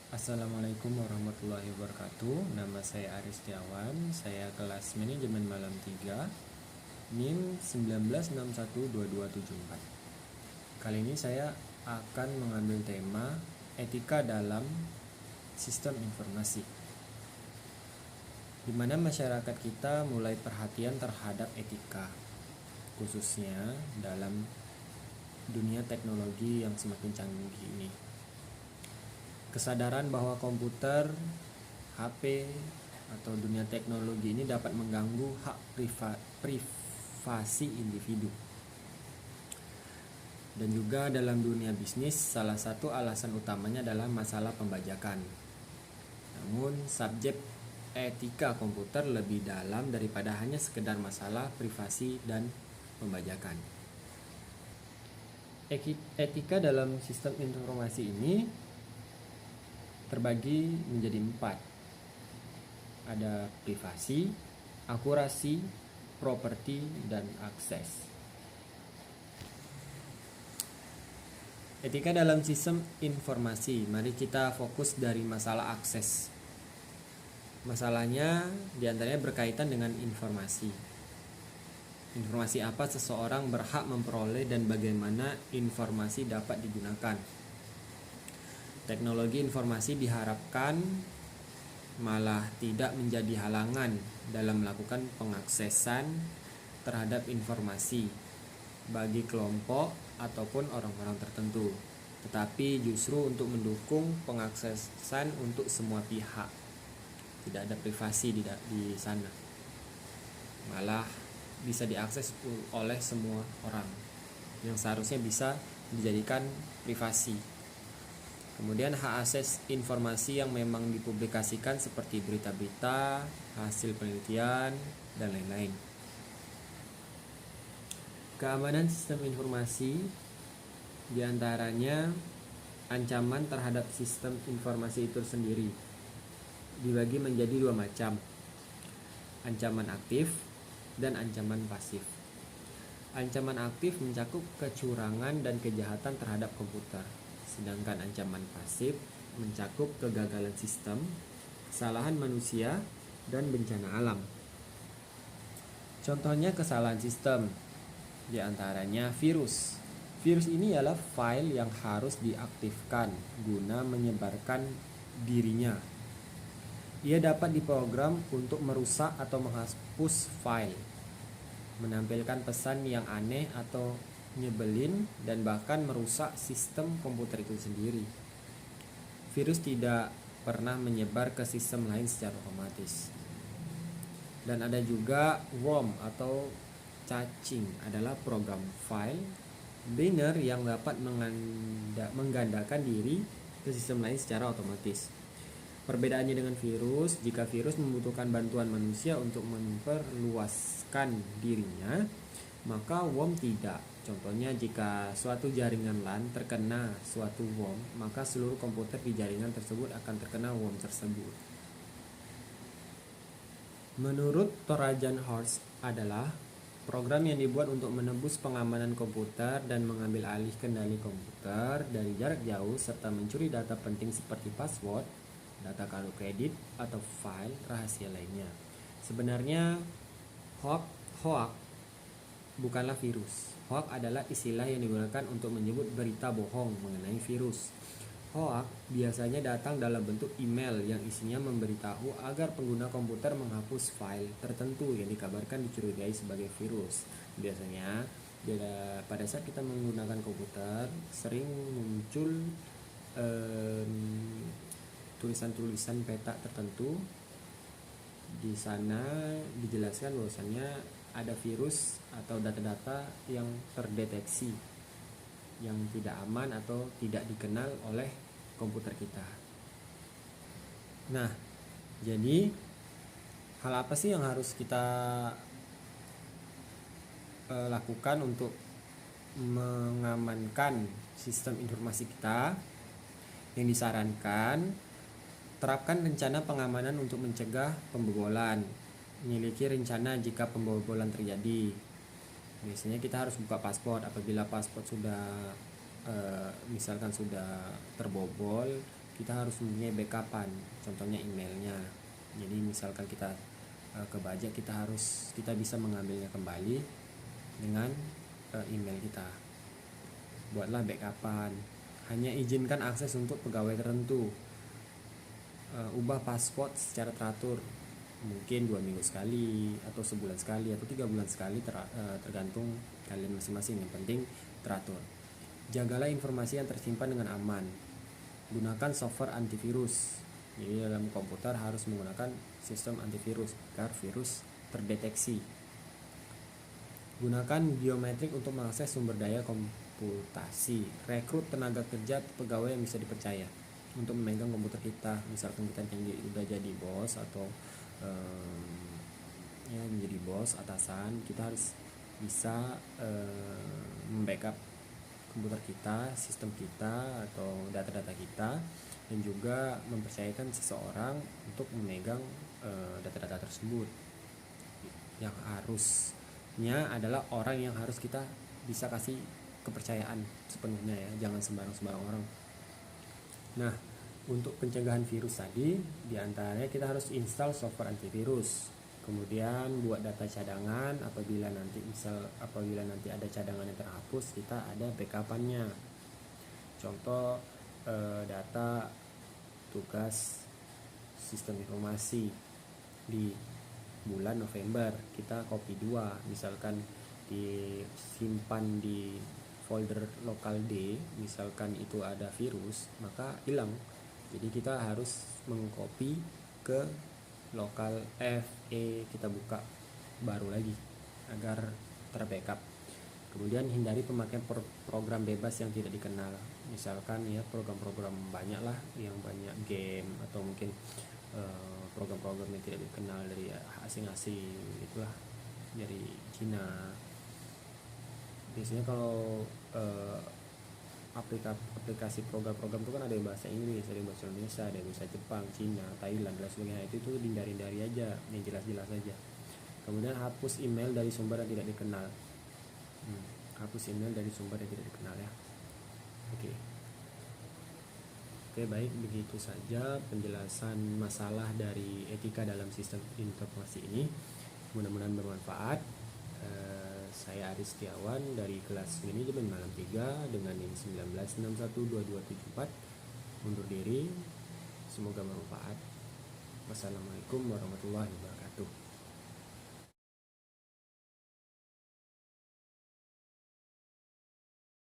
Assalamualaikum warahmatullahi wabarakatuh. Nama saya Aris Setiawan. Saya kelas manajemen malam 3, NIM 19612274. Kali ini saya akan mengambil tema etika dalam sistem informasi, di mana masyarakat kita mulai perhatian terhadap etika, khususnya dalam dunia teknologi yang semakin canggih ini. Kesadaran bahwa komputer, HP, atau dunia teknologi ini dapat mengganggu hak privasi individu. Dan juga dalam dunia bisnis, salah satu alasan utamanya adalah masalah pembajakan. Namun, subjek etika komputer lebih dalam daripada hanya sekedar masalah privasi dan pembajakan. Etika dalam sistem informasi ini terbagi menjadi 4. Ada privasi, akurasi, properti, dan akses. Etika dalam sistem informasi. Mari kita fokus dari masalah akses. Masalahnya diantaranya berkaitan dengan informasi. Informasi apa seseorang berhak memperoleh dan bagaimana informasi dapat digunakan. Teknologi informasi diharapkan malah tidak menjadi halangan dalam melakukan pengaksesan terhadap informasi bagi kelompok ataupun orang-orang tertentu, tetapi justru untuk mendukung pengaksesan untuk semua pihak. Tidak ada privasi di sana, malah bisa diakses oleh semua orang yang seharusnya bisa dijadikan privasi. Kemudian hak akses informasi yang memang dipublikasikan seperti berita-berita, hasil penelitian, dan lain-lain. Keamanan sistem informasi diantaranya ancaman terhadap sistem informasi itu sendiri dibagi menjadi 2 macam, ancaman aktif dan ancaman pasif. Ancaman aktif mencakup kecurangan dan kejahatan terhadap komputer. Sedangkan ancaman pasif mencakup kegagalan sistem, kesalahan manusia, dan bencana alam. Contohnya kesalahan sistem, diantaranya virus. Virus ini ialah file yang harus diaktifkan guna menyebarkan dirinya. Ia dapat diprogram untuk merusak atau menghapus file, menampilkan pesan yang aneh atau nyebelin, dan bahkan merusak sistem komputer itu sendiri. Virus tidak pernah menyebar ke sistem lain secara otomatis. Dan ada juga worm atau cacing, adalah program file binary yang dapat menggandakan diri ke sistem lain secara otomatis. Perbedaannya dengan virus, jika virus membutuhkan bantuan manusia untuk memperluaskan dirinya, maka worm tidak. Contohnya, jika suatu jaringan LAN terkena suatu worm, maka seluruh komputer di jaringan tersebut akan terkena worm tersebut. Menurut Trojan Horse adalah program yang dibuat untuk menembus pengamanan komputer dan mengambil alih kendali komputer dari jarak jauh serta mencuri data penting seperti password, data kartu kredit, atau file rahasia lainnya. Sebenarnya hoax bukanlah virus. Hoax adalah istilah yang digunakan untuk menyebut berita bohong mengenai virus. Hoax biasanya datang dalam bentuk email yang isinya memberitahu agar pengguna komputer menghapus file tertentu yang dikabarkan dicurigai sebagai virus. Biasanya pada saat kita menggunakan komputer sering muncul tulisan-tulisan peta tertentu. Di sana dijelaskan bahwasannya ada virus atau data-data yang terdeteksi yang tidak aman atau tidak dikenal oleh komputer kita. Nah, jadi hal apa sih yang harus kita lakukan untuk mengamankan sistem informasi kita? Yang disarankan, terapkan rencana pengamanan untuk mencegah pembobolan. Miliki rencana jika pembobolan terjadi. Biasanya kita harus buka paspor. Apabila paspor sudah misalkan sudah terbobol, kita harus mempunyai backupan, contohnya emailnya. Jadi misalkan kita kebajak, kita bisa mengambilnya kembali dengan email kita. Buatlah backupan. Hanya izinkan akses untuk pegawai tertentu. Ubah password secara teratur, mungkin 2 minggu sekali, atau sebulan sekali, atau 3 bulan sekali, tergantung kalian masing-masing. Yang penting teratur. Jagalah informasi yang tersimpan dengan aman. Gunakan software antivirus. Jadi dalam komputer harus menggunakan sistem antivirus agar virus terdeteksi. Gunakan biometrik untuk mengakses sumber daya komputasi. Rekrut tenaga kerja pegawai yang bisa dipercaya untuk memegang komputer kita. Misalkan kita udah jadi bos atau menjadi bos, atasan, kita harus bisa membackup komputer kita, sistem kita, atau data-data kita, dan juga mempercayakan seseorang untuk memegang data-data tersebut. Yang harusnya adalah orang yang harus kita bisa kasih kepercayaan sepenuhnya ya, jangan sembarang orang. Nah, untuk pencegahan virus tadi, diantaranya kita harus install software antivirus. Kemudian buat data cadangan, apabila nanti ada cadangan yang terhapus, kita ada backupannya. Contoh data tugas sistem informasi di bulan November, kita copy 2, misalkan disimpan di folder lokal D, misalkan itu ada virus, maka hilang. Jadi kita harus mengcopy ke lokal FE, kita buka baru lagi agar terbackup. Kemudian hindari pemakaian program bebas yang tidak dikenal. Misalkan ya program-program banyak lah, yang banyak game atau mungkin program-program yang tidak dikenal dari asing-asing, itulah dari Cina. Biasanya kalau aplikasi program-program itu kan ada yang bahasa Inggris, ada yang bahasa Indonesia, ada yang bahasa Jepang, Cina, Thailand, dan sebagainya. Itu dihindari aja, yang jelas-jelas aja. Kemudian hapus email dari sumber yang tidak dikenal. Hapus email dari sumber yang tidak dikenal ya. Oke, baik, begitu saja penjelasan masalah dari etika dalam sistem informasi ini. Mudah-mudahan bermanfaat. Saya Aris Setiawan dari kelas manajemen malam 3 dengan NIM 19612274 undur diri. Semoga bermanfaat. Wassalamualaikum warahmatullahi wabarakatuh.